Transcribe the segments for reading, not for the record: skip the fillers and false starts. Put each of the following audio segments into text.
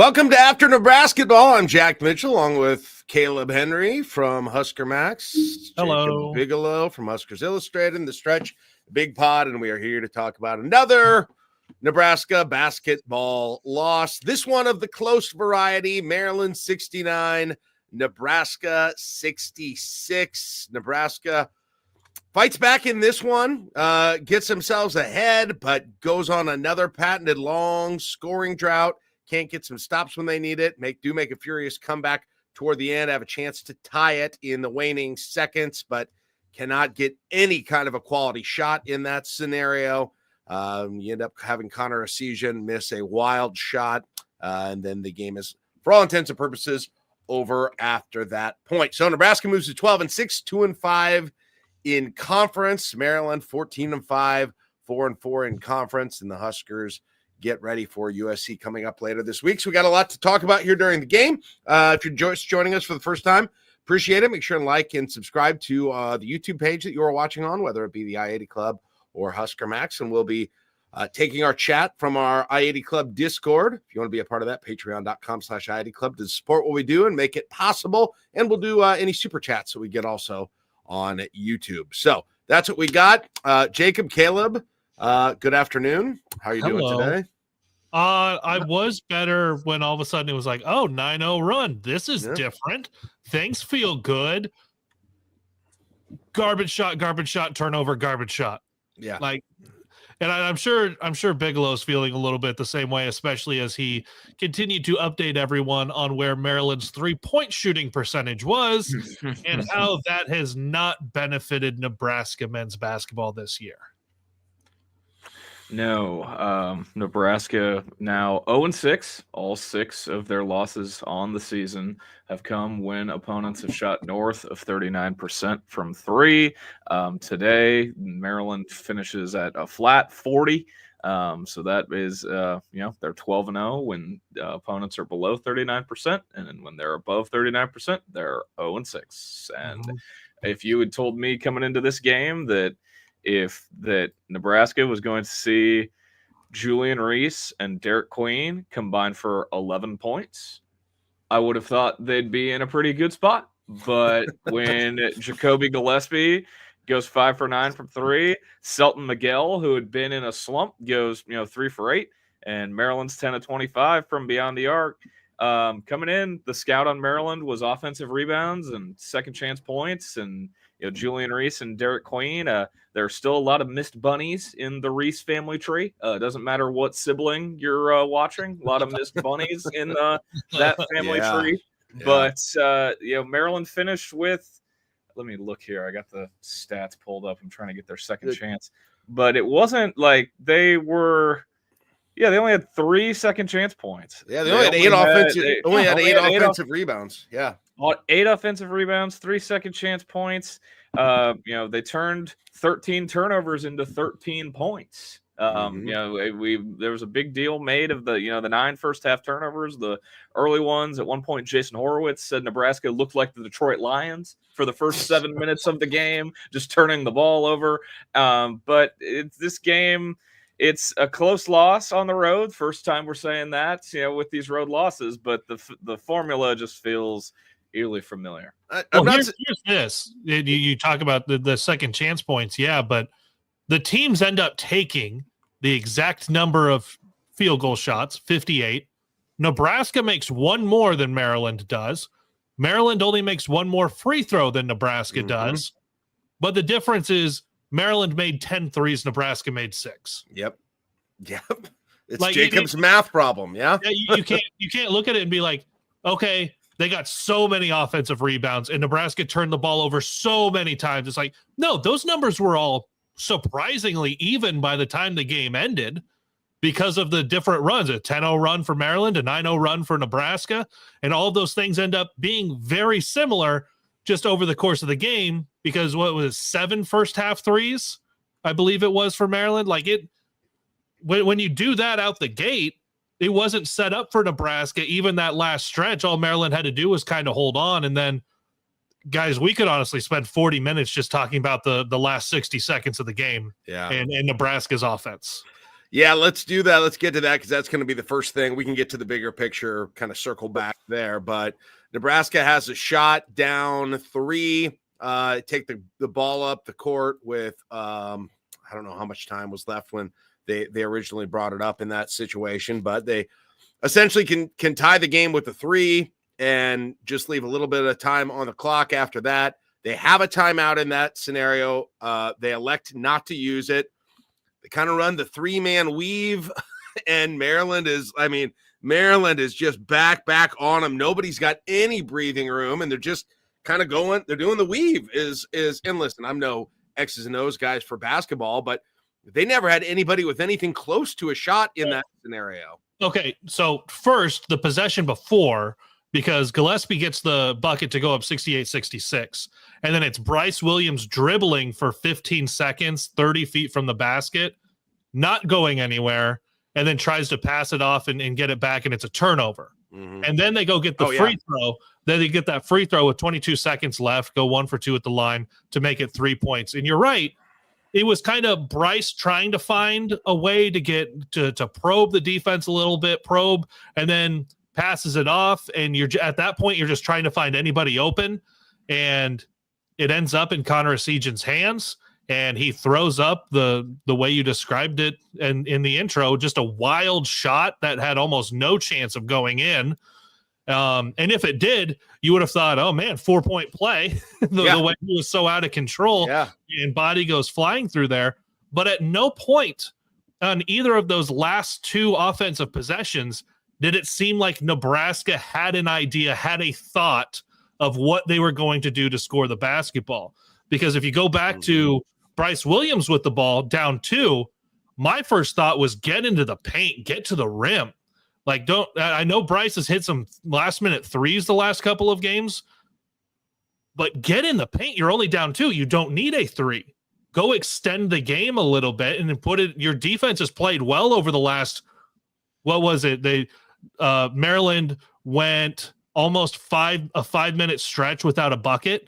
Welcome to After Nebrasketball. I'm Jack Mitchell, along with Kaleb Henry from Husker Max. Hello. Jacob Bigelow from Huskers Illustrated, and The Stretch, Big Pod, and we are here to talk about another Nebraska basketball loss. This one of the close variety, Maryland 69, Nebraska 66. Nebraska fights back in this one, gets themselves ahead, but goes on another patented long scoring drought. Can't get some stops when they need it. Make a furious comeback toward the end. Have a chance to tie it in the waning seconds, but cannot get any kind of a quality shot in that scenario. You end up having Connor Essegian miss a wild shot, and then the game is, for all intents and purposes, over after that point. So Nebraska moves to 12-6, 2-5 in conference. Maryland 14-5, 4-4 in conference, and the Huskers get ready for USC coming up later this week. So we got a lot to talk about here during the game. If you're just joining us for the first time, appreciate it. Make sure and like and subscribe to the YouTube page that you are watching on, whether it be the I-80 Club or Husker Max. And we'll be taking our chat from our I-80 Club Discord. If you want to be a part of that, patreon.com/I-80 Club to support what we do and make it possible. And we'll do any super chats that we get also on YouTube. So that's what we got. Jacob, Kaleb, good afternoon. How are you doing today? I was better when all of a sudden it was like, oh, 9-0 run. This is different. Things feel good. Garbage shot, turnover, garbage shot. Yeah. And I'm sure Bigelow's feeling a little bit the same way, especially as he continued to update everyone on where Maryland's 3-point shooting percentage was and how that has not benefited Nebraska men's basketball this year. No, Nebraska now 0-6. All 6 of their losses on the season have come when opponents have shot north of 39% from 3. Today, Maryland finishes at a flat 40. So that is, they're 12-0 when opponents are below 39%, and then when they're above 39%, they're 0-6. And if you had told me coming into this game that Nebraska was going to see Julian Reese and Derek Queen combine for 11 points, I would have thought they'd be in a pretty good spot. But when Jacoby Gillespie goes 5 for 9 from 3, Selton Miguel, who had been in a slump, goes 3 for 8, and Maryland's 10 of 25 from beyond the arc. Coming in, the scout on Maryland was offensive rebounds and second chance points, and Julian Reese and Derek Queen. There are still a lot of missed bunnies in the Reese family tree. Doesn't matter what sibling you're watching. A lot of missed bunnies in that family tree. Yeah. But Maryland finished with. Let me look here. I got the stats pulled up. I'm trying to get their second chance, but it wasn't like they were. Yeah, they only had 3 second chance points. Yeah, they only had 8 offensive rebounds. Yeah. 8 offensive rebounds, 3 second chance points. They turned 13 turnovers into 13 points. There was a big deal made of the 9 first half turnovers, the early ones. At one point, Jason Horowitz said Nebraska looked like the Detroit Lions for the first 7 minutes of the game, just turning the ball over. But this game. It's a close loss on the road. First time we're saying that, with these road losses, but the formula just feels eerily familiar. Here's this. You talk about the second chance points, but the teams end up taking the exact number of field goal shots, 58. Nebraska makes 1 more than Maryland does. Maryland only makes 1 more free throw than Nebraska does. But the difference is Maryland made 10 threes, Nebraska made 6. Yep. It's Jacob's math problem, yeah? You can't look at it and be like, okay, they got so many offensive rebounds and Nebraska turned the ball over so many times. It's like, no, those numbers were all surprisingly even by the time the game ended because of the different runs. A 10-0 run for Maryland, a 9-0 run for Nebraska, and all of those things end up being very similar just over the course of the game because what was 7 first half threes, I believe it was for Maryland. When you do that out the gate, it wasn't set up for Nebraska. Even that last stretch, all Maryland had to do was kind of hold on. And then, guys, we could honestly spend 40 minutes just talking about the last 60 seconds of the game and Nebraska's offense. Yeah, let's do that. Let's get to that because that's going to be the first thing. We can get to the bigger picture, kind of circle back there. But Nebraska has a shot down 3. Take the ball up the court with I don't know how much time was left when they originally brought it up in that situation, but they essentially can tie the game with the 3 and just leave a little bit of time on the clock after that. They have a timeout in that scenario. They elect not to use it. They kind of run the 3-man weave, and Maryland is just back on them. Nobody's got any breathing room, and they're just kind of going. They're doing the weave. And listen, I'm no X's and O's guys for basketball, but they never had anybody with anything close to a shot in that scenario. Okay, so first, the possession before, because Gillespie gets the bucket to go up 68-66. And then it's Bryce Williams dribbling for 15 seconds, 30 feet from the basket, not going anywhere, and then tries to pass it off and get it back, and it's a turnover. Mm-hmm. And then they go get the free throw. Then they get that free throw with 22 seconds left, go 1 for 2 at the line to make it 3 points. And you're right. It was kind of Bryce trying to find a way to get to probe the defense a little bit, and then passes it off. And you're at that point, you're just trying to find anybody open. And it ends up in Connor Esigen's hands. And he throws up the way you described it in the intro, just a wild shot that had almost no chance of going in. And if it did, you would have thought, oh man, 4-point play, the way he was so out of control and body goes flying through there. But at no point on either of those last 2 offensive possessions did it seem like Nebraska had an idea, had a thought of what they were going to do to score the basketball. Because if you go back to Bryce Williams with the ball down 2, my first thought was get into the paint, get to the rim. Like, I know Bryce has hit some last-minute threes the last couple of games, but get in the paint. You're only down 2. You don't need a 3. Go extend the game a little bit and then put it. Your defense has played well over the last. What was it? Maryland went almost a 5-minute stretch without a bucket,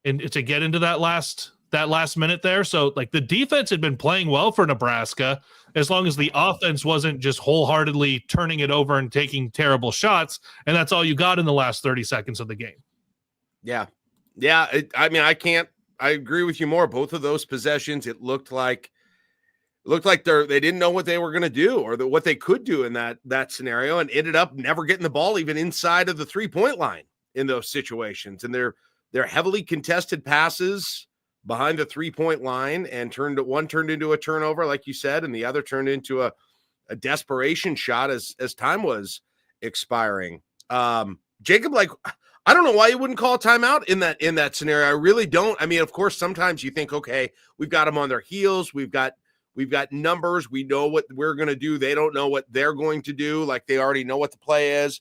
and to get into that last minute there. So like the defense had been playing well for Nebraska, as long as the offense wasn't just wholeheartedly turning it over and taking terrible shots. And that's all you got in the last 30 seconds of the game. Yeah. Yeah. I agree with you more. Both of those possessions, it looked like they didn't know what they were going to do or what they could do in that scenario, and ended up never getting the ball even inside of the 3-point line in those situations. And they're heavily contested passes behind the 3-point line, and one turned into a turnover, like you said, and the other turned into a desperation shot as time was expiring. Jacob, like, I don't know why you wouldn't call a timeout in that scenario. I really don't. I mean, of course, sometimes you think, okay, we've got them on their heels. We've got numbers. We know what we're going to do. They don't know what they're going to do. Like, they already know what the play is.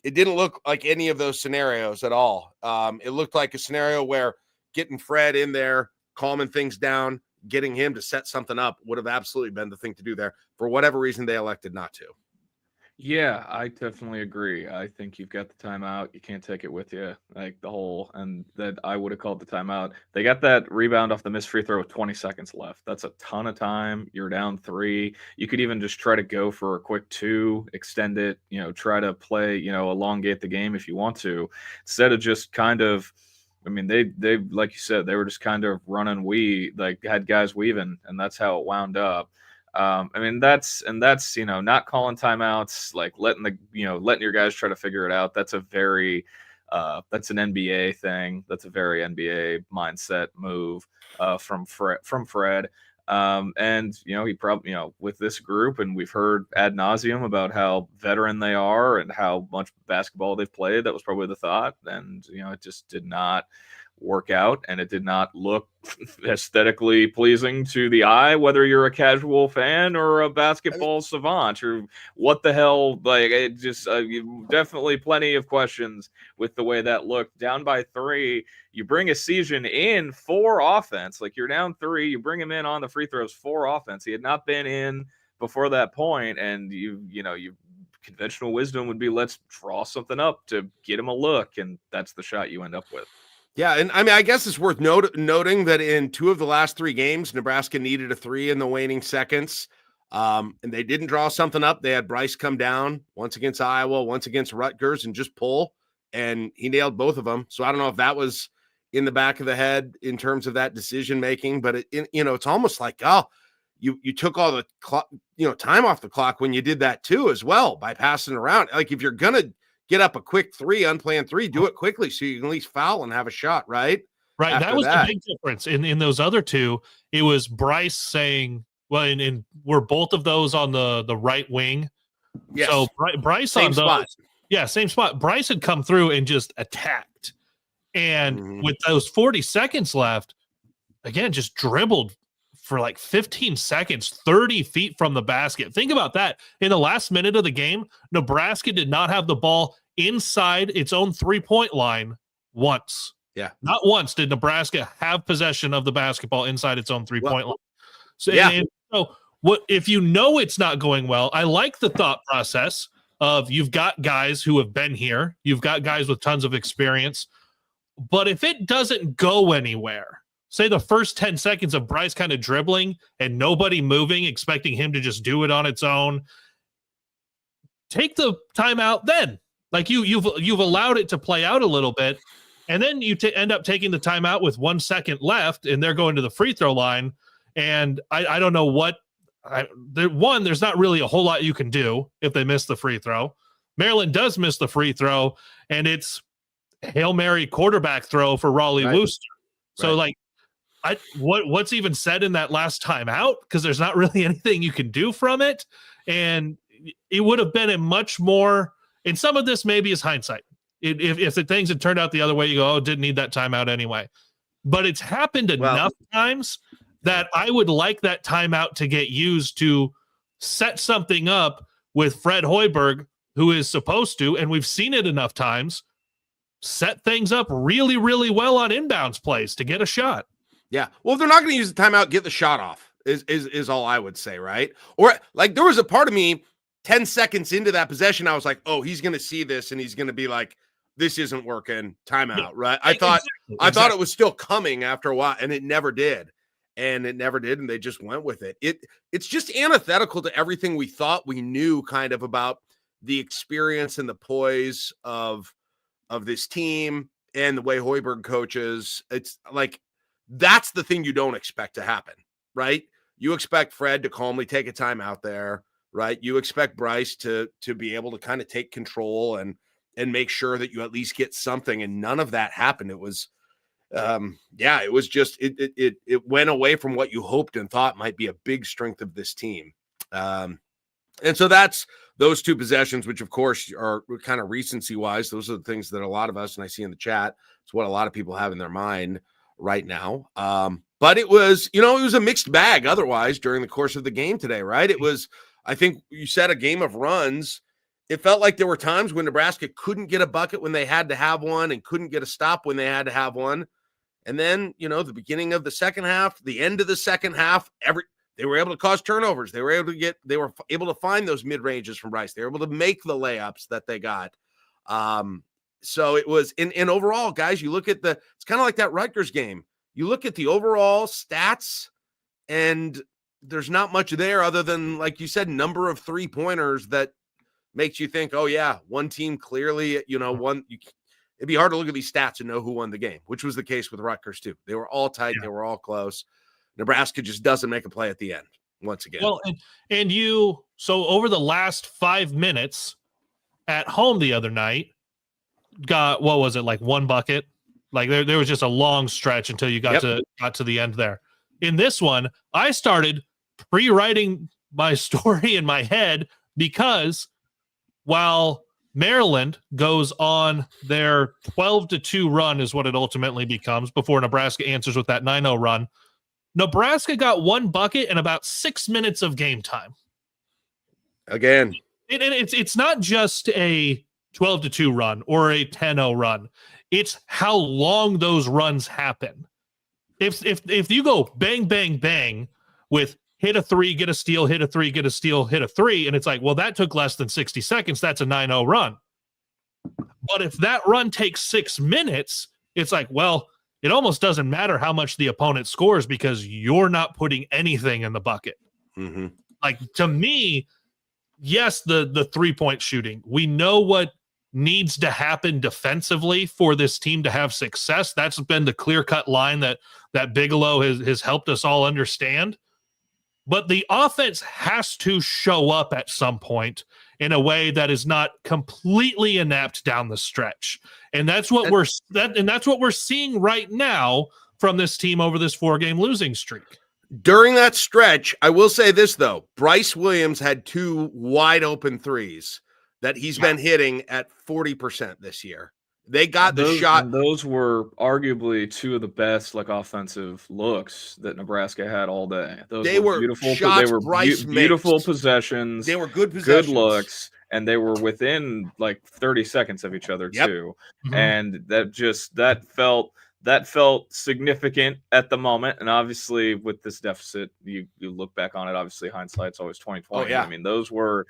It didn't look like any of those scenarios at all. It looked like a scenario where getting Fred in there, calming things down, getting him to set something up would have absolutely been the thing to do there. For whatever reason, they elected not to. Yeah, I definitely agree. I think you've got the timeout. You can't take it with you, like and that I would have called the timeout. They got that rebound off the missed free throw with 20 seconds left. That's a ton of time. You're down 3. You could even just try to go for a quick 2, extend it, try to play, elongate the game if you want to, instead of just kind of, I mean, they like you said, they were just kind of running had guys weaving, and that's how it wound up. I mean, that's not calling timeouts, like letting your guys try to figure it out. That's a very that's an NBA thing. That's a very NBA mindset move from Fred. And he probably, with this group, and we've heard ad nauseum about how veteran they are and how much basketball they've played. That was probably the thought. And, it just did not work out, and it did not look aesthetically pleasing to the eye, whether you're a casual fan or a basketball savant or what the hell. Like, it just definitely plenty of questions with the way that looked. Down by 3, you bring a season in for offense. Like, you're down 3, you bring him in on the free throws for offense. He had not been in before that point, and you conventional wisdom would be, let's draw something up to get him a look, and that's the shot you end up with. Yeah, and I mean, I guess it's worth noting that in 2 of the last 3 games, Nebraska needed a 3 in the waning seconds. And they didn't draw something up. They had Bryce come down once against Iowa, once against Rutgers, and just pull, and he nailed both of them. So I don't know if that was in the back of the head in terms of that decision making, but it's almost like, you took all the clock, time off the clock when you did that too, as well, by passing around. Like, if you're gonna get up a quick three, unplanned three, do it quickly so you can at least foul and have a shot, right? Right. After that was the big difference in those other two. It was Bryce saying, well, and were both of those on the right wing. Yes. So Bryce same on those, spot. Yeah, same spot. Bryce had come through and just attacked. And with those 40 seconds left, again, just dribbled for like 15 seconds, 30 feet from the basket. Think about that. In the last minute of the game, Nebraska did not have the ball inside its own 3-point line once. Yeah. Not once did Nebraska have possession of the basketball inside its own 3-point line. So, yeah. So what if it's not going well? I like the thought process of, you've got guys who have been here, you've got guys with tons of experience, but if it doesn't go anywhere, say the first 10 seconds of Bryce kind of dribbling and nobody moving, expecting him to just do it on its own, take the timeout then. Like, you've allowed it to play out a little bit, and then you end up taking the timeout with 1 second left, and they're going to the free throw line. And I don't know what there's not really a whole lot you can do if they miss the free throw. Maryland does miss the free throw, and it's a Hail Mary quarterback throw for Raleigh Wooster. So what's even said in that last timeout? Because there's not really anything you can do from it. And it would have been a much more, and some of this maybe is hindsight. If the things had turned out the other way, you go, oh, didn't need that timeout anyway. But it's happened enough times that I would like that timeout to get used to set something up with Fred Hoiberg, who is supposed to, and we've seen it enough times, set things up really, really well on inbounds plays to get a shot. Yeah. Well, if they're not going to use the timeout, get the shot off is all I would say, right? Or, like, there was a part of me 10 seconds into that possession, I was like, oh, he's going to see this and he's going to be like, this isn't working, timeout, right? I thought it was still coming after a while, and it never did. And they just went with it. It's just antithetical to everything we thought we knew kind of about the experience and the poise of this team and the way Hoiberg coaches. It's like, that's the thing you don't expect to happen, right? You expect Fred to calmly take a time out there, right? You expect Bryce to be able to kind of take control and make sure that you at least get something. And none of that happened. It was, it was just, it went away from what you hoped and thought might be a big strength of this team. And so that's those two possessions, which of course are kind of recency wise. Those are the things that a lot of us, and I see in the chat, it's what a lot of people have in their mind right now. But it was, it was a mixed bag otherwise during the course of the game today, right? It was, I think you said, a game of runs. It felt like there were times when Nebraska couldn't get a bucket when they had to have one and couldn't get a stop when they had to have one. And then, the beginning of the second half, the end of the second half, they were able to cause turnovers. They were able to find those mid-ranges from Bryce. They were able to make the layups that they got. So it was in overall, guys, you look at it's kind of like that Rutgers game. You look at the overall stats, and there's not much there other than, like you said, number of 3-pointers that makes you think, oh yeah, one team clearly, it'd be hard to look at these stats and know who won the game, which was the case with Rutgers too. They were all tight. Yeah. They were all close. Nebraska just doesn't make a play at the end once again. Well, so over the last 5 minutes at home the other night, got, what was it, like one bucket? Like there was just a long stretch until you got to the end there. In this one, I started pre-writing my story in my head, because while Maryland goes on their 12-2 run is what it ultimately becomes before Nebraska answers with that 9-0 run, Nebraska got one bucket in about 6 minutes of game time. Again. And it's not just a 12-2 run or a 10-0 run. It's how long those runs happen. If you go bang, bang, bang with hit a three, get a steal, hit a three, get a steal, hit a three, and it's like, well, that took less than 60 seconds. That's a 9-0 run. But if that run takes 6 minutes, it's like, well, it almost doesn't matter how much the opponent scores because you're not putting anything in the bucket. Mm-hmm. Like, to me, yes, the 3-point shooting. We know what needs to happen defensively for this team to have success. That's been the clear-cut line that Bigelow has helped us all understand. But the offense has to show up at some point in a way that is not completely inept down the stretch. And that's what we're seeing right now from this team over this 4-game losing streak. During that stretch, I will say this, though. Bryce Williams had 2 wide open threes that he's been hitting at 40% this year. They got the shot. And those were arguably 2 of the best offensive looks that Nebraska had all day. They were beautiful shots. They were beautiful possessions. They were good possessions. Good looks, and they were within 30 seconds of each other too. Mm-hmm. And that felt significant at the moment. And obviously, with this deficit, you look back on it. Obviously, hindsight's always 20/20. Oh, yeah. I mean, those were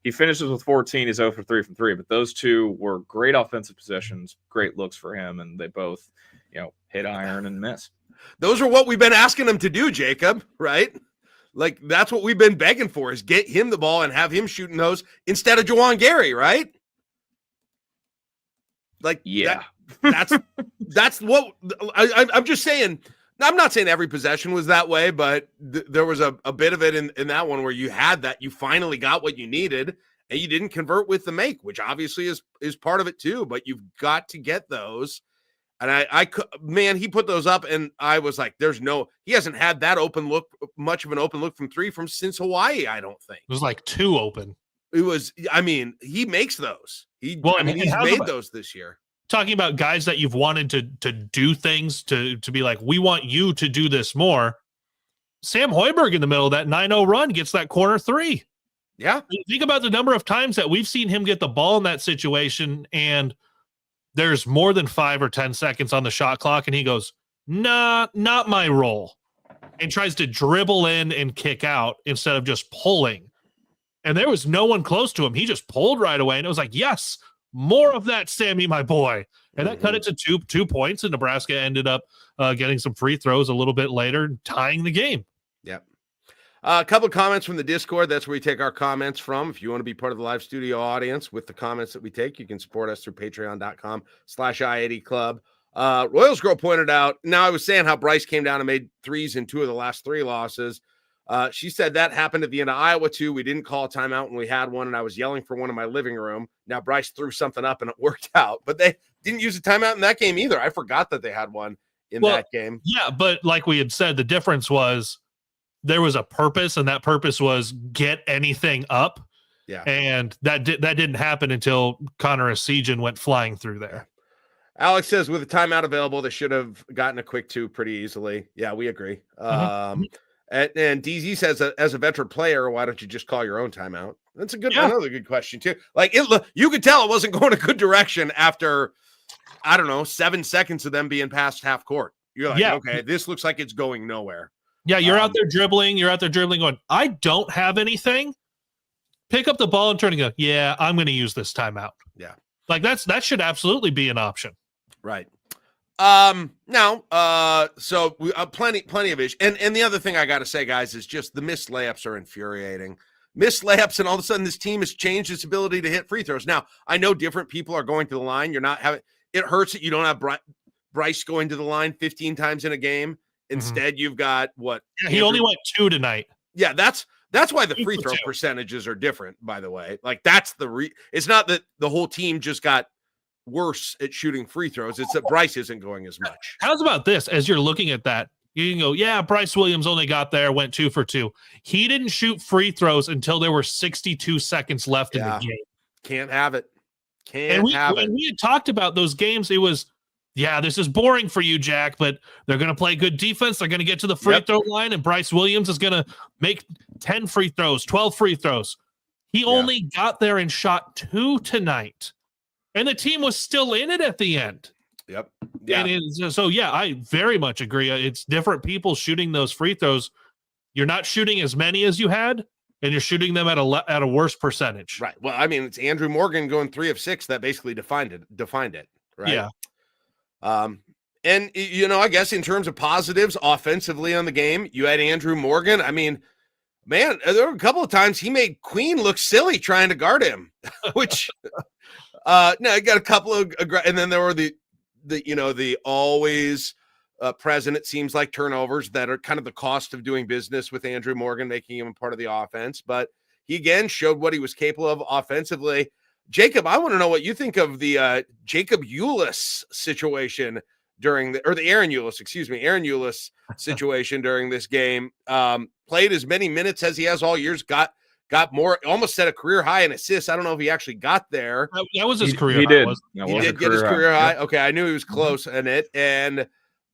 he finishes with 14. He's 0 for 3 from 3, but those 2 were great offensive possessions, great looks for him, and they both, hit iron and miss. Those are what we've been asking him to do, Jacob, right? Like, that's what we've been begging for, is get him the ball and have him shooting those instead of Juwan Gary, right? Like, yeah. That's what I'm just saying. I'm not saying every possession was that way, but there was a bit of it in that one where you had that. You finally got what you needed, and you didn't convert with the make, which obviously is part of it too. But you've got to get those. And man, he put those up, and I was like, he hasn't had that much of an open look from 3 since Hawaii, I don't think. It was like 2 open. It was, he makes those. He's made those this year. Talking about guys that you've wanted to do things to be like, we want you to do this more. Sam Hoiberg in the middle of that 9-0 run gets that corner 3. Yeah. Think about the number of times that we've seen him get the ball in that situation, and there's more than 5 or 10 seconds on the shot clock, and he goes, nah, not my role, and tries to dribble in and kick out instead of just pulling. And there was no one close to him. He just pulled right away, and it was like, yes, more of that, Sammy, my boy. And that cut it to 2 points, and Nebraska ended up getting some free throws a little bit later, tying the game. Yep. A couple of comments from the Discord. That's where we take our comments from. If you want to be part of the live studio audience with the comments that we take, you can support us through patreon.com/I80 Club. Royals Girl pointed out, now I was saying how Bryce came down and made threes in 2 of the last 3 losses. She said that happened at the end of Iowa too. We didn't call a timeout when we had one, and I was yelling for one in my living room. Now Bryce threw something up and it worked out, but they didn't use a timeout in that game either. I forgot that they had one in that game. Yeah, but like we had said, the difference was there was a purpose, and that purpose was get anything up. Yeah, and that didn't happen until Connor Esijan went flying through there. Alex says with a timeout available, they should have gotten a quick 2 pretty easily. Yeah, we agree. And DZ says, as a veteran player, why don't you just call your own timeout? That's another good question too. Like, you could tell it wasn't going a good direction after, I don't know, 7 seconds of them being past half court. You're like, okay, this looks like it's going nowhere. Yeah, you're out there dribbling. You're out there dribbling going, I don't have anything. Pick up the ball and turn and go, yeah, I'm going to use this timeout. Yeah. Like that should absolutely be an option. Right. So we plenty of issues. And the other thing I got to say, guys, is just the missed layups are infuriating. Missed layups, and all of a sudden this team has changed its ability to hit free throws. Now, I know different people are going to the line. It hurts that you don't have Bryce going to the line 15 times in a game. Instead, you've got what? Yeah, he only went 2 tonight. Yeah, that's why the free throw percentages are different, by the way. Like, that's it's not that the whole team just got worse at shooting free throws. It's that Bryce isn't going as much. How's about this? As you're looking at that, you can go, yeah, Bryce Williams only got there, went 2 for 2. He didn't shoot free throws until there were 62 seconds left in the game. Can't have it. And we had talked about those games. It was, this is boring for you, Jack, but they're going to play good defense. They're going to get to the free throw line, and Bryce Williams is going to make 10 free throws, 12 free throws. He only got there and shot 2 tonight. And the team was still in it at the end. Yep. Yeah. I very much agree. It's different people shooting those free throws. You're not shooting as many as you had, and you're shooting them at a worse percentage. Right. Well, I mean, it's Andrew Morgan going 3 of 6 that basically defined it. Right. Yeah. And I guess in terms of positives offensively on the game, you had Andrew Morgan. I mean, Man, there were a couple of times he made Queen look silly trying to guard him, which no, I got a couple of, and then there were the always present, it seems like, turnovers that are kind of the cost of doing business with Andrew Morgan, making him a part of the offense. But he again showed what he was capable of offensively. Jacob, I want to know what you think of the Jacob Eulis situation during Aaron Eulis situation during this game. Played as many minutes as he has all years, got more, almost set a career high in assists. I don't know if he actually got there. That was his career he high. Did. He did get his career high. Yep. Okay, I knew he was close in it. And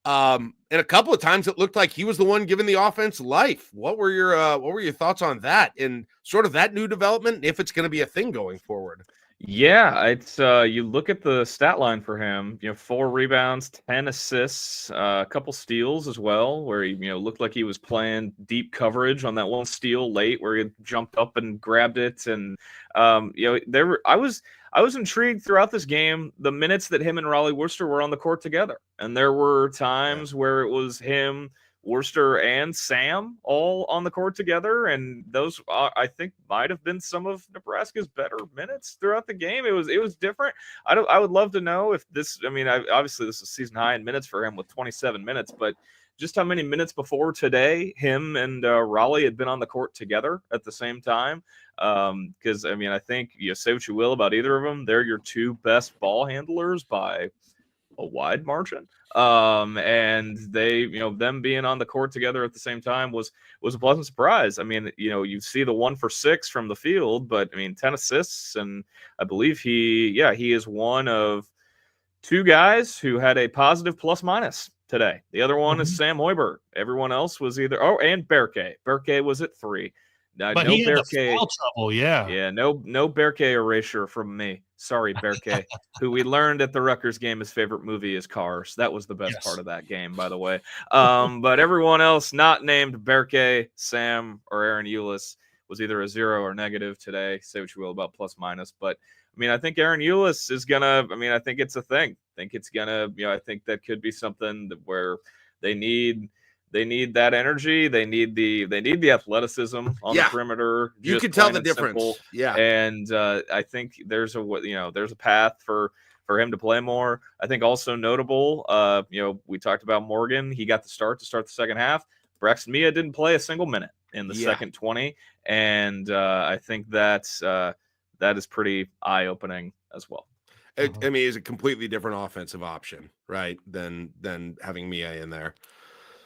a couple of times it looked like he was the one giving the offense life. What were your thoughts on that and sort of that new development, if it's going to be a thing going forward? Yeah, it's you look at the stat line for him, 4 rebounds, 10 assists, a couple steals as well, where he, looked like he was playing deep coverage on that one steal late where he jumped up and grabbed it. And I was intrigued throughout this game, the minutes that him and Raleigh Worcester were on the court together. And there were times where it was him, Worcester, and Sam all on the court together, and those I think might have been some of Nebraska's better minutes throughout the game. It was different. I would love to know if this. I mean, obviously this is season high in minutes for him with 27 minutes, but just how many minutes before today him and Raleigh had been on the court together at the same time. Because I mean, I think say what you will about either of them, they're your 2 best ball handlers by a wide margin. And they, them being on the court together at the same time was a pleasant surprise. I mean, you see the 1 for 6 from the field, but I mean, 10 assists. And I believe he is one of 2 guys who had a positive plus minus today. The other one is Sam Hoiberg. Everyone else was either, and Berke. Berke was at 3. But no he had the foul trouble, yeah. No Berke erasure from me. Sorry, Berke, who we learned at the Rutgers game his favorite movie is Cars. That was the best part of that game, by the way. But everyone else not named Berke, Sam, or Aaron Eulis was either a 0 or negative today. Say what you will about plus minus, but I mean, I think Aaron Eulis is gonna. I mean, I think it's a thing. I think it's gonna. I think that could be something where they need that energy. They need the athleticism on the perimeter. You can tell the difference. Simple. Yeah. And I think there's a path for him to play more. I think also notable, we talked about Morgan. He got the start the second half. Braxton Mia didn't play a single minute in the second 20. And I think that is pretty eye-opening as well. I mean, it's a completely different offensive option, right, than having Mia in there.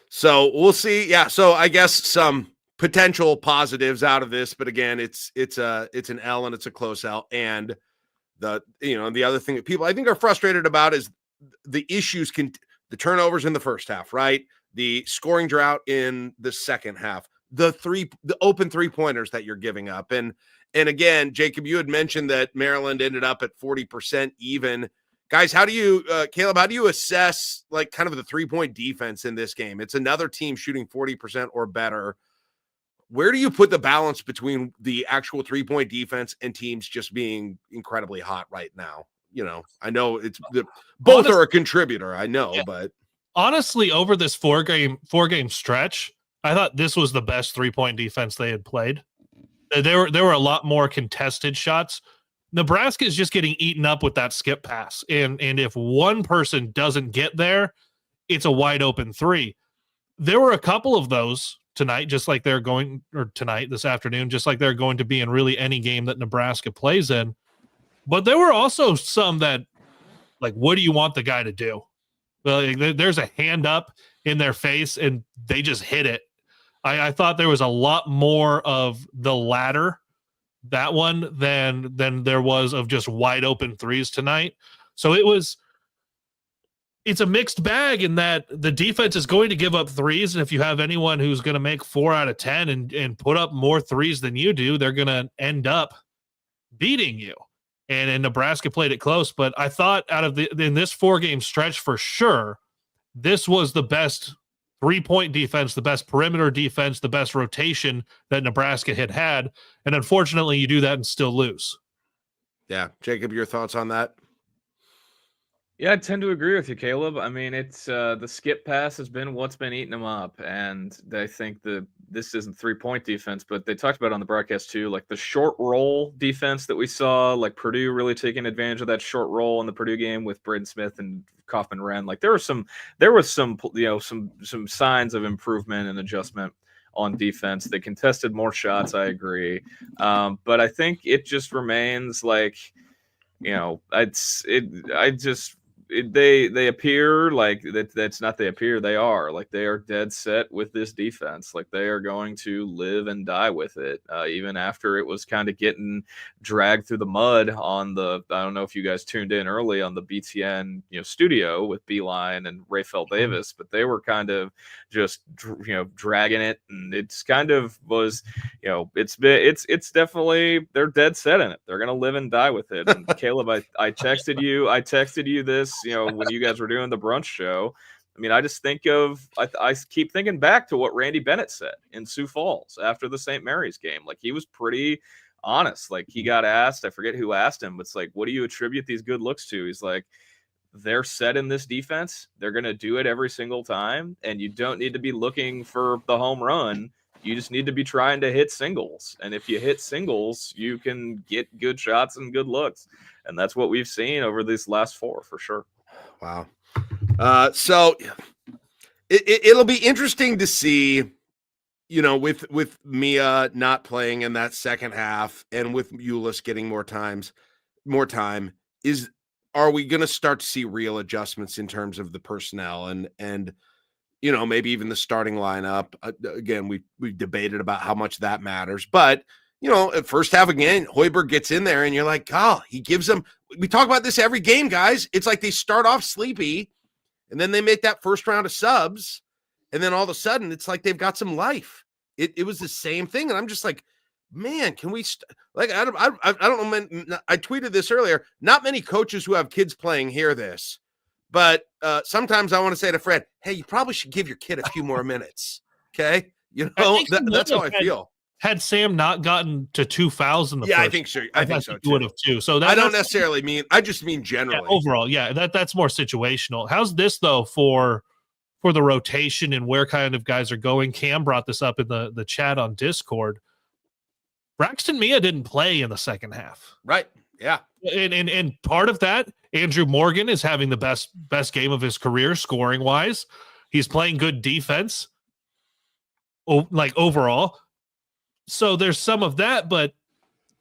So we'll see. Yeah. So I guess some potential positives out of this, but again, it's an L and it's a close L. And the other thing that people I think are frustrated about is the issues the turnovers in the first half, right? The scoring drought in the second half, the open 3-pointers that you're giving up. And again, Jacob, you had mentioned that Maryland ended up at 40% even. Guys, how do you, Kaleb, how do you assess like kind of the 3-point defense in this game? It's another team shooting 40% or better. Where do you put the balance between the actual 3-point defense and teams just being incredibly hot right now? I know both are a contributor. I know, but honestly, over this four game stretch, I thought this was the best 3-point defense they had played. There were a lot more contested shots. Nebraska is just getting eaten up with that skip pass. And if one person doesn't get there, it's a wide open 3. There were a couple of those tonight, this afternoon, just like they're going to be in really any game that Nebraska plays in. But there were also some that, like, what do you want the guy to do? Well, there's a hand up in their face and they just hit it. I thought there was a lot more of the latter, that one, than there was of just wide open 3s tonight. So it's a mixed bag in that the defense is going to give up 3s. And if you have anyone who's going to make 4 out of 10 and put up more 3s than you do, they're going to end up beating you. And Nebraska played it close, but I thought in this 4-game stretch for sure, this was the best 3-point defense, the best perimeter defense, the best rotation that Nebraska had. And unfortunately, you do that and still lose. Yeah. Jacob, your thoughts on that? Yeah, I tend to agree with you, Kaleb. I mean, it's the skip pass has been what's been eating them up. And I think the this isn't 3-point defense, but they talked about it on the broadcast too, like the short roll defense that we saw, like Purdue really taking advantage of that short roll in the Purdue game with Braden Smith and Kaufman Wren. Like there was some signs of improvement and adjustment on defense. They contested more shots, I agree. But I think it just remains like, they appear like that's not they appear, they are like they are dead set with this defense. Like they are going to live and die with it, even after it was kind of getting dragged through the mud on the, I don't know if you guys tuned in early on the BTN studio with Beeline and Rayfel Davis, but they were kind of just dragging it, and it's kind of was it's definitely, they're dead set in it. They're gonna live and die with it. And Kaleb, I texted you this when you guys were doing the brunch show. I mean, I just think of, I keep thinking back to what Randy Bennett said in Sioux Falls after the St. Mary's game. Like he was pretty honest. Like he got asked, I forget who asked him, but it's like, what do you attribute these good looks to? He's like, they're set in this defense. They're going to do it every single time. And you don't need to be looking for the home run. You just need to be trying to hit singles. And if you hit singles, you can get good shots and good looks. And that's what we've seen over these last 4 for sure. Wow. So it'll be interesting to see, with Mia not playing in that second half and with Ulis getting more time, are we going to start to see real adjustments in terms of the personnel and maybe even the starting lineup? Again, we debated about how much that matters, but at first half again, Hoiberg gets in there and you're like, he gives them, we talk about this every game, guys. It's like they start off sleepy and then they make that first round of subs. And then all of a sudden it's like they've got some life. It was the same thing. And I'm just like, man, can we I don't know. I tweeted this earlier. Not many coaches who have kids playing hear this, but sometimes I want to say to Fred, hey, you probably should give your kid a few more minutes. Okay. That's how I feel. Had Sam not gotten to 2 fouls in the first, I think so. I think so too. Would have too. So I don't necessarily mean. I just mean generally. Yeah, overall, that's more situational. How's this though for the rotation and where kind of guys are going? Cam brought this up in the chat on Discord. Braxton Mia didn't play in the second half, right? Yeah, and part of that, Andrew Morgan is having the best game of his career scoring wise. He's playing good defense, overall. So there's some of that, but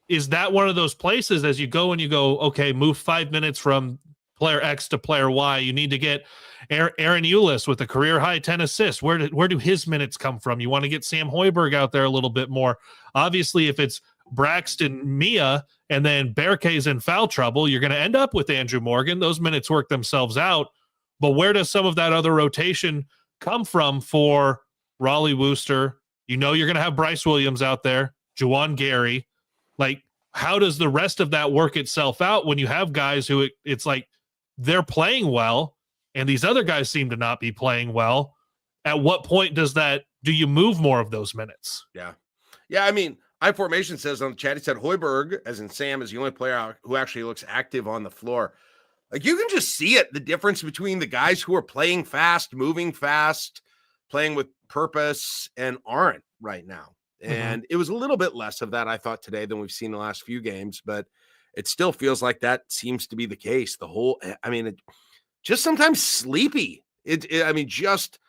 is that one of those places as you go, okay, move 5 minutes from player X to player Y, you need to get Aaron Ulis with a career high 10 assists. Where do his minutes come from? You want to get Sam Hoiberg out there a little bit more. Obviously, if it's Braxton Mia and then Berkey's in foul trouble, you're going to end up with Andrew Morgan. Those minutes work themselves out. But where does some of that other rotation come from for Raleigh Wooster? You're going to have Bryce Williams out there, Juwan Gary. Like, how does the rest of that work itself out when you have guys who it's like they're playing well and these other guys seem to not be playing well? At what point do you move more of those minutes? Yeah. I mean, iFormation says on the chat, he said Hoiberg, as in Sam, is the only player who actually looks active on the floor. Like, you can just see it, the difference between the guys who are playing fast, moving fast, playing with purpose and aren't right now. And it was a little bit less of that, I thought, today than we've seen the last few games, but it still feels like that seems to be the case. It just sometimes sleepy. Just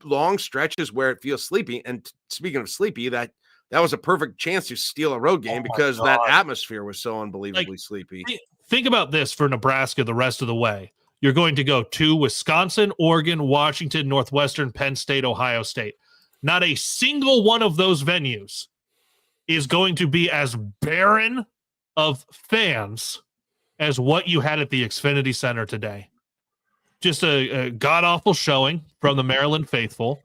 long stretches where it feels sleepy. And speaking of sleepy, that was a perfect chance to steal a road game because that atmosphere was so unbelievably sleepy. Think about this for Nebraska the rest of the way. You're going to go to Wisconsin, Oregon, Washington, Northwestern, Penn State, Ohio State. Not a single one of those venues is going to be as barren of fans as what you had at the Xfinity Center today. Just a god-awful showing from the Maryland faithful.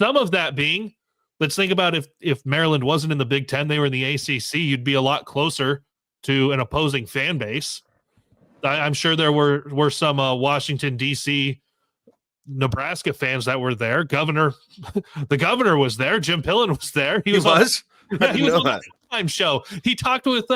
Some of that being, let's think about if Maryland wasn't in the Big Ten, they were in the ACC, you'd be a lot closer to an opposing fan base. I'm sure there were some Washington, D.C., Nebraska fans that were there. The governor was there. Jim Pillen was there. He was? I didn't know that. Time show. He talked with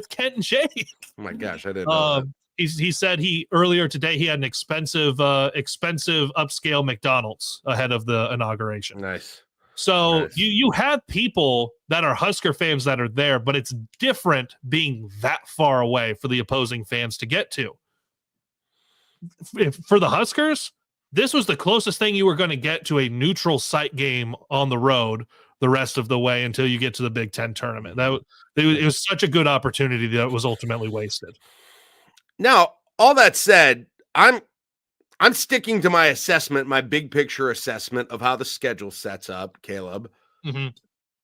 Kent and Jake. Oh my gosh, I didn't know that. He said earlier today he had an expensive upscale McDonald's ahead of the inauguration. Nice. So Nice. you have people that are Husker fans that are there, but it's different being that far away for the opposing fans to get to. For the Huskers, this was the closest thing you were going to get to a neutral site game on the road the rest of the way until you get to the Big Ten tournament. It was such a good opportunity that was ultimately wasted. Now, all that said, I'm sticking to my assessment, my big picture assessment of how the schedule sets up, Kaleb. Mm-hmm.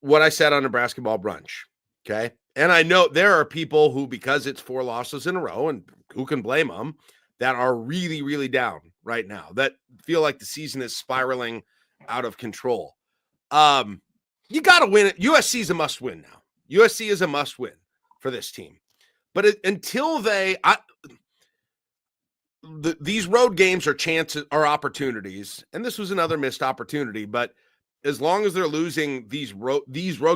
What I said on Nebrasketball Brunch, okay? And I know there are people who, because it's 4 losses in a row, and who can blame them, that are really, really down right now, that feel like the season is spiraling out of control. You got to win it. USC is a must win now. USC is a must win for this team. But until these road games are chances, are opportunities, and this was another missed opportunity, but as long as they're losing these road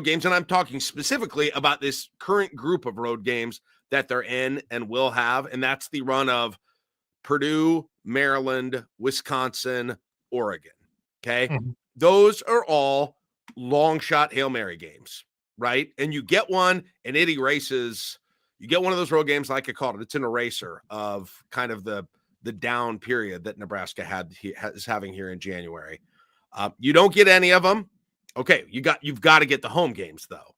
games, and I'm talking specifically about this current group of road games that they're in and will have, and that's the run of Purdue, Maryland, Wisconsin, Oregon. Okay. Mm-hmm. Those are all long shot Hail Mary games, right? And you get one and it erases, you get one of those road games, like I called it, it's an eraser of kind of the down period that Nebraska is having here in January. You don't get any of them. Okay. You've got to get the home games though.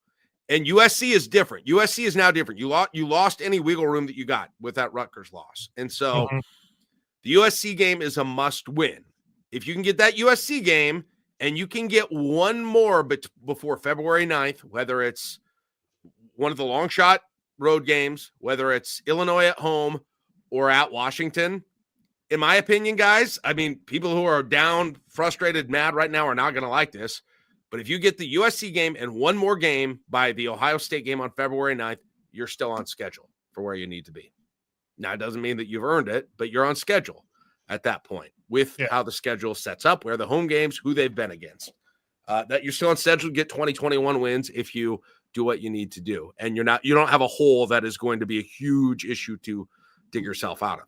And USC is different. USC is now different. You lost any wiggle room that you got with that Rutgers loss. And so the USC game is a must win. If you can get that USC game and you can get one more before February 9th, whether it's one of the long shot road games, whether it's Illinois at home or at Washington, in my opinion, guys, I mean, people who are down, frustrated, mad right now are not going to like this. But if you get the USC game and one more game by the Ohio State game on February 9th, you're still on schedule for where you need to be. Now, it doesn't mean that you've earned it, but you're on schedule at that point with how the schedule sets up, where the home games, who they've been against. That you're still on schedule to get 2021 wins if you do what you need to do. And you don't have a hole that is going to be a huge issue to dig yourself out of.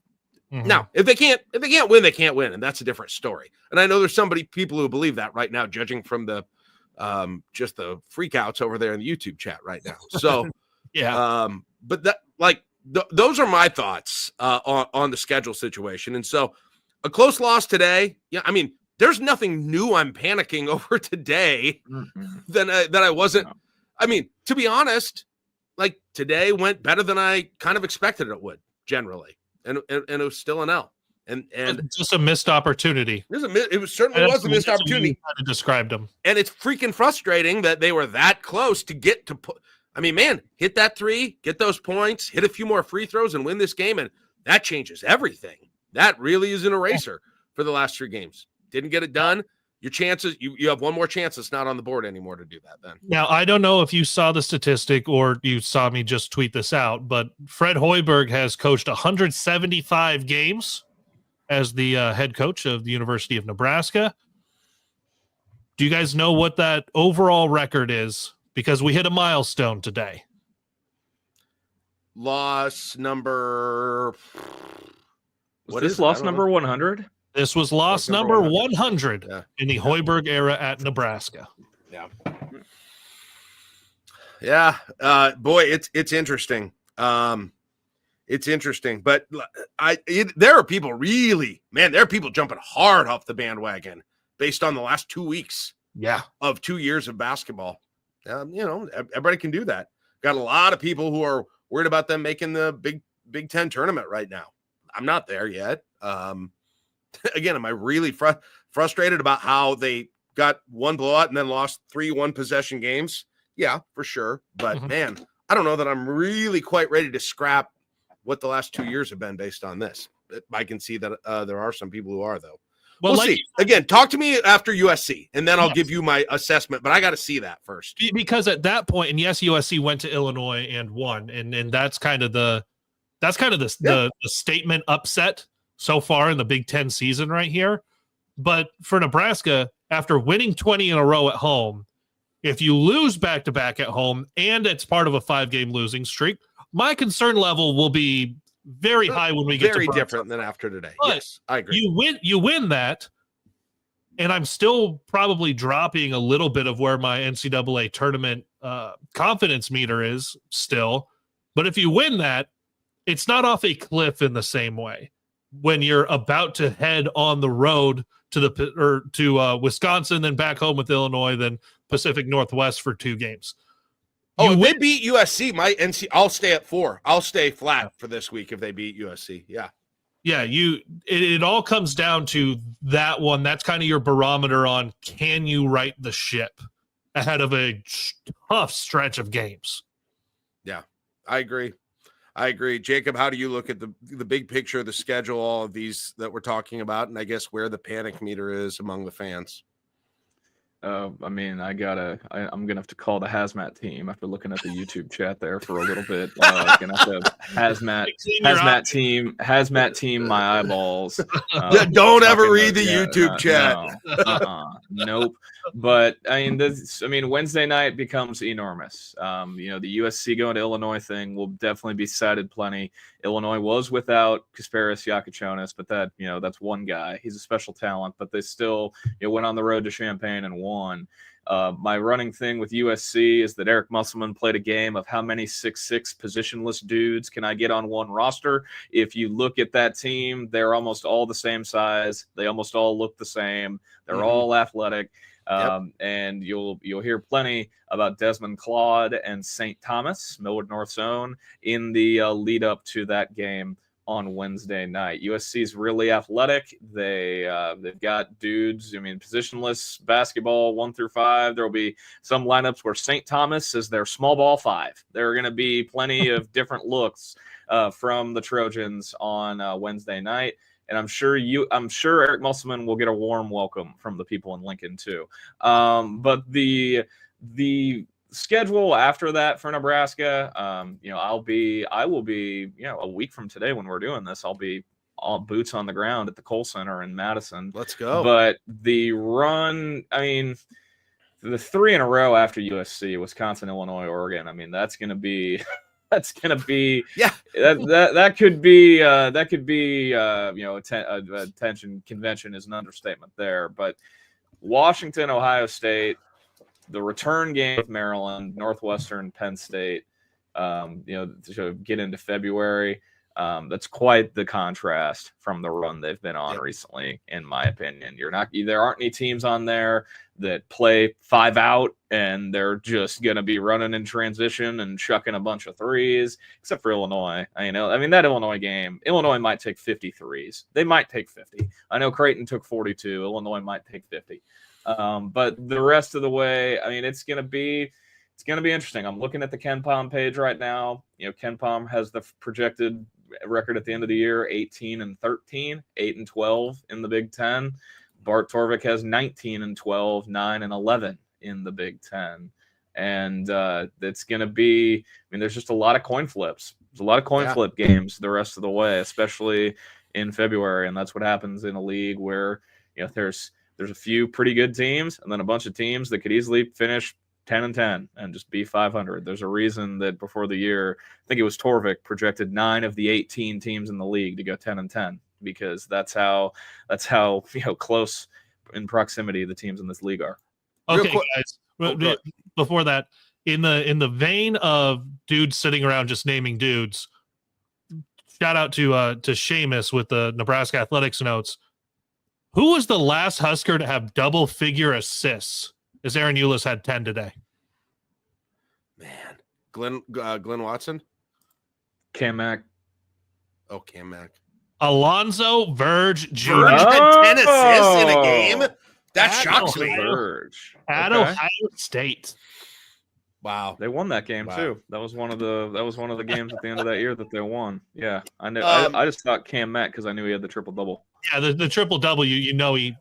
Mm-hmm. Now, if they can't win, they can't win. And that's a different story. And I know there's people who believe that right now, judging from the just the freakouts over there in the YouTube chat right now. So but that those are my thoughts on the schedule situation. And so a close loss today, I mean, there's nothing new I'm panicking over today that I wasn't. I mean, to be honest, like today went better than I kind of expected it would generally, and it was still an L. And just a missed opportunity. It certainly was a missed opportunity. I described them, and it's freaking frustrating that they were that close to get to put. I mean, man, hit that 3, get those points, hit a few more free throws, and win this game, and that changes everything. That really is an eraser for the last 3 games. Didn't get it done. Your chances, you have one more chance. It's not on the board anymore to do that then. Now, I don't know if you saw the statistic or you saw me just tweet this out, but Fred Hoiberg has coached 175 games as the head coach of the University of Nebraska. Do you guys know what that overall record is? Because we hit a milestone today. Loss number... Was this loss number 100? This was loss number 100 in the Hoiberg era at Nebraska. Yeah. Yeah. Boy, it's interesting. It's interesting, but there are people there are people jumping hard off the bandwagon based on the last 2 weeks of 2 years of basketball. Everybody can do that. Got a lot of people who are worried about them making the Big Ten tournament right now. I'm not there yet. Again, am I really frustrated about how they got one blowout and then lost 3 one-possession games? Yeah, for sure. But, man, I don't know that I'm really quite ready to scrap what the last 2 years have been based on this. I can see that there are some people who are, though. We'll see. Again, talk to me after USC, and then I'll give you my assessment, but I got to see that first. Because at that point, and yes, USC went to Illinois and won, and that's kind of the statement upset so far in the Big Ten season right here. But for Nebraska, after winning 20 in a row at home, if you lose back-to-back at home and it's part of a 5-game losing streak, my concern level will be very high when we get to very different than after today. But yes, I agree. You win that, And I'm still probably dropping a little bit of where my NCAA tournament confidence meter is still. But if you win that, it's not off a cliff in the same way when you're about to head on the road to Wisconsin, then back home with Illinois, then Pacific Northwest for 2 games. If they beat USC, I'll stay at 4. I'll stay flat for this week if they beat USC. Yeah. Yeah, it all comes down to that one. That's kind of your barometer on, can you right the ship ahead of a tough stretch of games? Yeah, I agree. Jacob, how do you look at the big picture of the schedule, all of these that we're talking about, and I guess where the panic meter is among the fans? I mean, I'm gonna have to call the hazmat team after looking at the YouTube chat there for a little bit. Gonna have to hazmat team my eyeballs. Don't ever read the YouTube chat. Nope. But I mean, Wednesday night becomes enormous. The USC going to Illinois thing will definitely be cited plenty. Illinois was without Kasparis Yakuchonis, but that's one guy. He's a special talent, but they still went on the road to Champaign and won. My running thing with USC is that Eric Musselman played a game of how many 6'6" positionless dudes can I get on one roster. If you look at that team, they're almost all the same size. They almost all look the same. They're all athletic. And you'll hear plenty about Desmond Claude and St. Thomas, Millwood North's own, in the lead up to that game on Wednesday night. USC is really athletic. They've got dudes. I mean, positionless basketball 1 through 5. There'll be some lineups where St. Thomas is their small ball 5. There are going to be plenty of different looks from the Trojans on Wednesday night. And I'm sure Eric Musselman will get a warm welcome from the people in Lincoln too. But the schedule after that for Nebraska, I will be a week from today when we're doing this, I'll be all boots on the ground at the Kohl Center in Madison. Let's go. But the run, I mean, the 3 in a row after USC, Wisconsin, Illinois, Oregon. I mean, that's going to be. That's going to be that could be attention convention is an understatement there. But Washington, Ohio State, the return game with Maryland, Northwestern, Penn State, to get into February. That's quite the contrast from the run they've been on recently, in my opinion. There aren't any teams on there that play 5 out and they're just going to be running in transition and chucking a bunch of threes, except for Illinois. I mean, that Illinois game, Illinois might take 50 threes. They might take 50. I know Creighton took 42. Illinois might take 50. But the rest of the way, I mean, it's going to be interesting. I'm looking at the KenPom page right now. KenPom has the projected record at the end of the year, 18-13, 8-12 in the Big Ten. Bart Torvik has 19-12, 9-11 in the Big Ten. And it's going to be, I mean, there's just a lot of coin flips. There's a lot of coin flip games the rest of the way, especially in February. And that's what happens in a league where, there's a few pretty good teams and then a bunch of teams that could easily finish 10-10 and just be 500. There's a reason that before the year, I think it was Torvik projected 9 of the 18 teams in the league to go 10-10, because that's how close in proximity the teams in this league are. Okay, guys. Before that, in the vein of dudes sitting around just naming dudes, shout out to Seamus with the Nebraska Athletics notes. Who was the last Husker to have double-figure assists? As Aaron Eulis had 10 today. Man. Glenn Watson? Cam Mack. Oh, Cam Mack. Alonzo Verge Jr. Verge had 10 assists in a game? That shocks me. Verge. At Ohio State. Wow. They won that game too. That was one of the games at the end of that year that they won. Yeah. I know. I just thought Cam Mack because I knew he had the triple-double. Yeah, the triple-double, he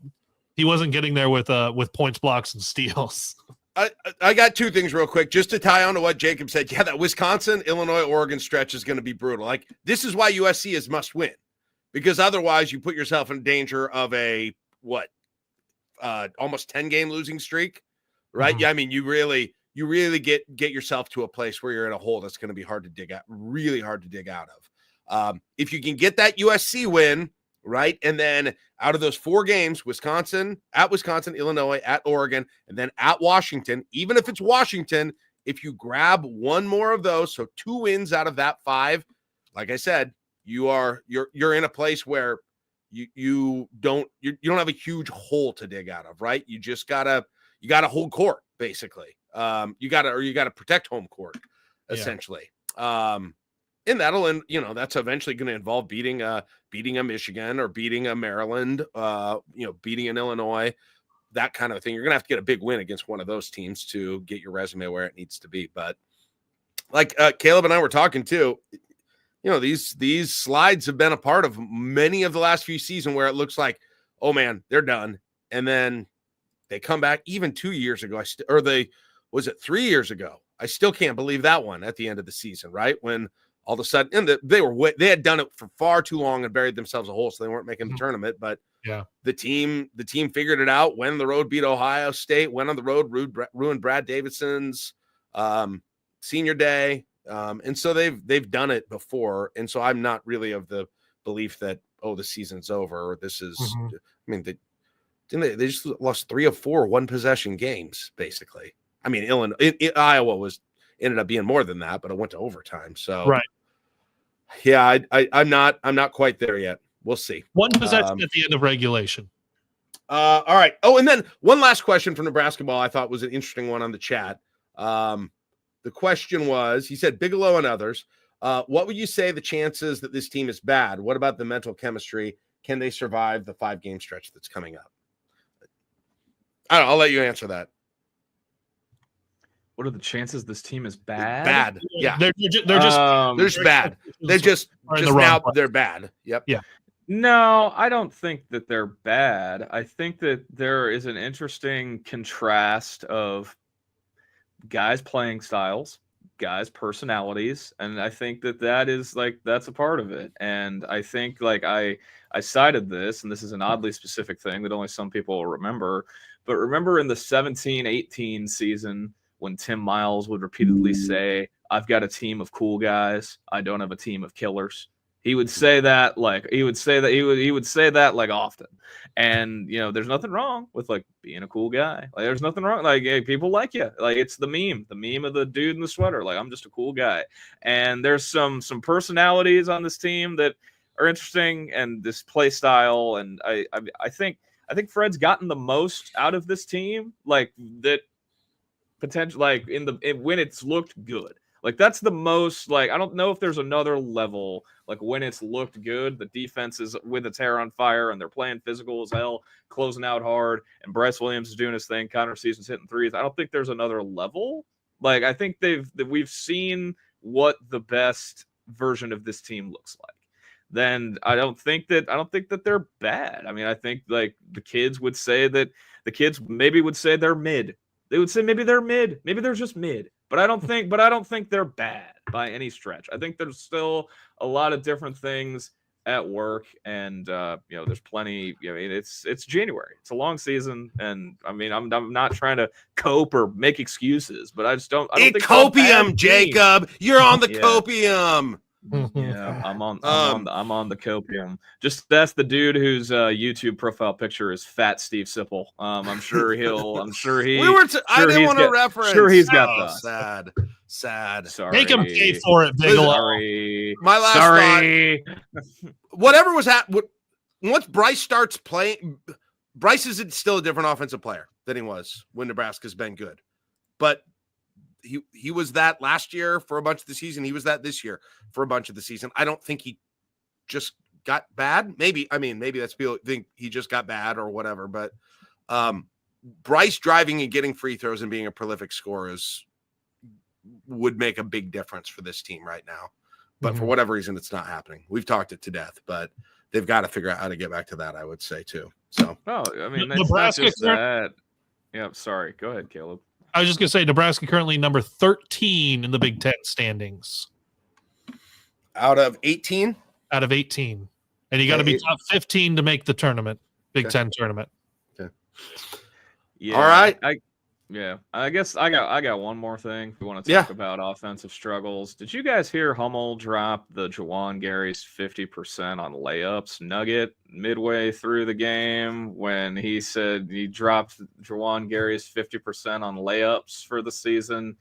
wasn't getting there with points, blocks, and steals. I got 2 things real quick just to tie on to what Jacob said. Yeah, that Wisconsin, Illinois, Oregon stretch is going to be brutal. Like, this is why USC is must win, because otherwise you put yourself in danger of a almost 10-game losing streak, right? Yeah, I mean, you really get yourself to a place where you're in a hole that's going to be hard to dig out, really hard to dig out of. If you can get that USC win, right? And then out of those 4 games, Wisconsin, Illinois, at Oregon, and then at Washington, even if it's Washington, if you grab one more of those, so 2 wins out of that 5, like I said, you're in a place where you don't have a huge hole to dig out of, right? You just gotta hold court, basically. You gotta protect home court, essentially. And that's eventually going to involve beating a Michigan or beating a Maryland, beating an Illinois, that kind of thing. You're going to have to get a big win against one of those teams to get your resume where it needs to be. But like Kaleb and I were talking too, these slides have been a part of many of the last few seasons where it looks like, oh man, they're done. And then they come back. Even 2 years ago, was it 3 years ago? I still can't believe that one at the end of the season, right? When all of a sudden, and they had done it for far too long and buried themselves a hole, so they weren't making the tournament. But the team figured it out. Went on the road, beat Ohio State. Went on the road, ruined Brad Davidson's senior day, and so they've done it before. And so I'm not really of the belief that the season's over. Or this is, I mean, they just lost 3 of 4 one-possession games, basically. I mean, Iowa ended up being more than that, but it went to overtime. So, right. Yeah, I'm not quite there yet. We'll see. 1 possession at the end of regulation. All right. Oh, and then one last question from Nebrasketball I thought was an interesting one on the chat. The question was, he said, Bigelow and others, what would you say the chances that this team is bad? What about the mental chemistry? Can they survive the 5-game stretch that's coming up? I don't know. I'll let you answer that. What are the chances this team is bad? Bad. Yeah. They're just bad. They're just now they're bad. Yep. Yeah. No, I don't think that they're bad. I think that there is an interesting contrast of guys' playing styles, guys' personalities, and I think that is that's a part of it. And I think I cited this, and this is an oddly specific thing that only some people will remember, but remember in the 17-18 season when Tim Miles would repeatedly say, I've got a team of cool guys. I don't have a team of killers. He would say that often. And, there's nothing wrong with being a cool guy. There's nothing wrong. Hey, people like you. It's the meme of the dude in the sweater. I'm just a cool guy. And there's some personalities on this team that are interesting, and this play style. And I think Fred's gotten the most out of this team, that potential, when it's looked good. That's the most, I don't know if there's another level, when it's looked good, the defense is with its hair on fire and they're playing physical as hell, closing out hard, and Bryce Williams is doing his thing, Connor Season's hitting threes. I don't think there's another level. I think we've seen what the best version of this team looks like. Then I don't think that they're bad. I mean, I think the kids would say that maybe would say they're mid. They would say maybe they're mid. Maybe they're just mid. But I don't think they're bad by any stretch. I think there's still a lot of different things at work, and there's plenty. It's January. It's a long season, and I mean, I'm not trying to cope or make excuses, but I don't think copium, Jacob. You're on the copium. Yeah, I'm on the copium. Just that's the dude whose YouTube profile picture is Fat Steve Sipple. I'm sure he. I didn't want to reference. Sure, he's got that. Sad. Sorry. Make him pay for it, Bigelow. Sorry. My last thought. Whatever was once Bryce starts playing, Bryce is still a different offensive player than he was when Nebraska's been good, but. He was that last year for a bunch of the season. He was that this year for a bunch of the season. I don't think he just got bad. Maybe that's people think he just got bad or whatever. But Bryce driving and getting free throws and being a prolific scorer would make a big difference for this team right now. But for whatever reason, it's not happening. We've talked it to death, but they've got to figure out how to get back to that, I would say, too. So, I mean, it's not just that. Yeah, sorry. Go ahead, Kaleb. I was just going to say Nebraska currently number 13 in the Big Ten standings. Out of 18? Out of 18. And you got to be top 15 to make the tournament, Big Ten tournament. Okay. Yeah. All right. Yeah, I guess I got one more thing. If we want to talk about offensive struggles, did you guys hear Hummel drop the Juwan Gary's 50% on layups nugget midway through the game when he said he dropped Juwan Gary's 50% on layups for the season?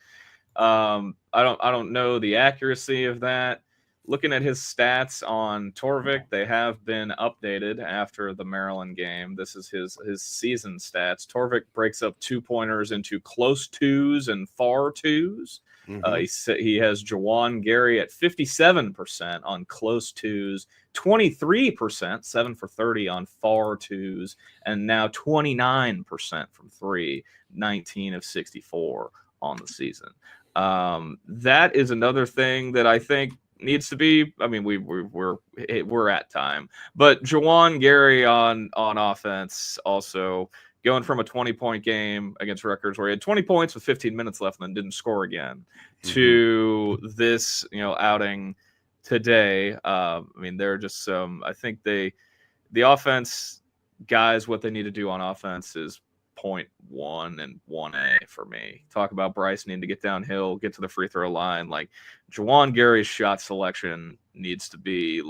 I don't know the accuracy of that. Looking at his stats on Torvik, they have been updated after the Maryland game. This is his season stats. Torvik breaks up 2-pointers into close twos and far twos. He has Juwan Gary at 57% on close twos, 23%, 7 for 30 on far twos, and now 29% from three, 19 of 64 on the season. That is another thing that I think needs to be. I mean, we're at time, but Juwan Gary on offense also going from a 20-point game against Rutgers where he had 20 points with 15 minutes left and then didn't score again to this outing today. I mean, they're just I think the offense guys, what they need to do on offense is 0.1 and 1A for me. Talk about Bryce needing to get downhill, get to the free throw line. Like Juwan Gary's shot selection needs to be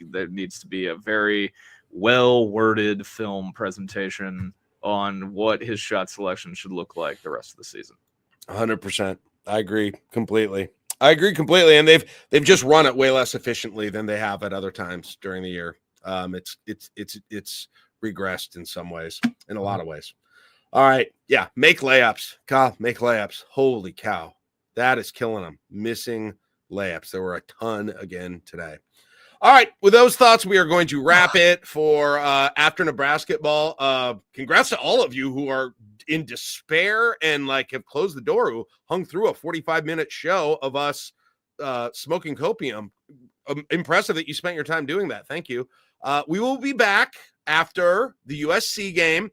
there needs to be a very well worded film presentation on what his shot selection should look like the rest of the season. 100%. I agree completely. And they've just run it way less efficiently than they have at other times during the year. It's regressed in some ways, in a lot of ways. All right. Yeah. Make layups. Kyle, make layups. Holy cow. That is killing them. Missing layups. There were a ton again today. All right. With those thoughts, we are going to wrap it for after Nebrasketball. Congrats to all of you who are in despair and have closed the door, who hung through a 45-minute show of us smoking copium. Impressive that you spent your time doing that. Thank you. We will be back after the USC game.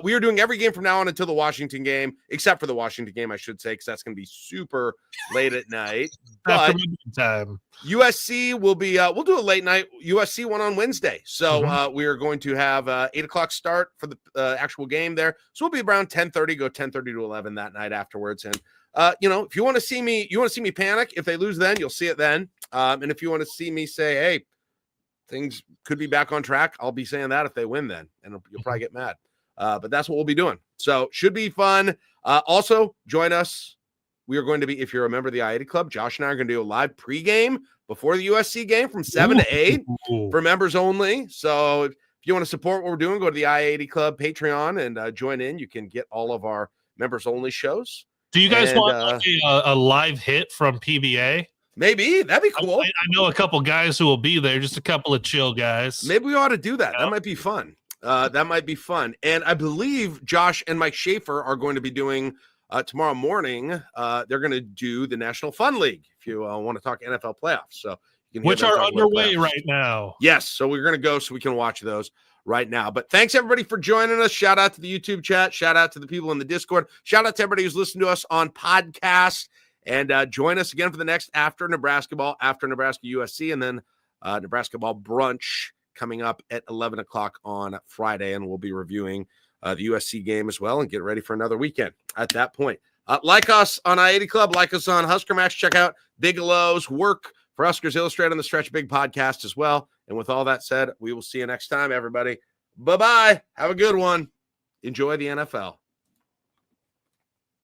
We are doing every game from now on until the Washington game, except for the Washington game, I should say, because that's going to be super late at night. But time. USC will be, we'll do a late night USC one on Wednesday. So we are going to have 8 o'clock start for the actual game there. So we'll be around 10:30, go 10:30 to 11 that night afterwards. And, if you want to see me, panic. If they lose then, you'll see it then. And if you want to see me say, hey, things could be back on track, I'll be saying that if they win then. And you'll probably get mad. But that's what we'll be doing. So should be fun. Also, join us. We are going to be, if you're a member of the I-80 Club, Josh and I are going to do a live pregame before the USC game from 7 to 8 for members only. So if you want to support what we're doing, go to the I-80 Club Patreon and join in. You can get all of our members only shows. Do you guys want a live hit from PBA? Maybe. That'd be cool. I know a couple guys who will be there, just a couple of chill guys. Maybe we ought to do that. That might be fun. And I believe Josh and Mike Schaefer are going to be doing tomorrow morning. They're going to do the National Fun League if you want to talk NFL playoffs. So you can which are underway right now. Yes. So we're going to go so we can watch those right now. But thanks everybody for joining us. Shout out to the YouTube chat. Shout out to the people in the Discord. Shout out to everybody who's listening to us on podcast. And join us again for the next after Nebrasketball, after Nebraska USC, and then Nebrasketball brunch coming up at 11 o'clock on Friday. And we'll be reviewing the USC game as well and get ready for another weekend at that point. Like us on I-80 Club, like us on Husker Max. Check out Bigelow's work for Huskers Illustrated on the Stretch Big podcast as well. And with all that said, we will see you next time, everybody. Bye-bye. Have a good one. Enjoy the NFL.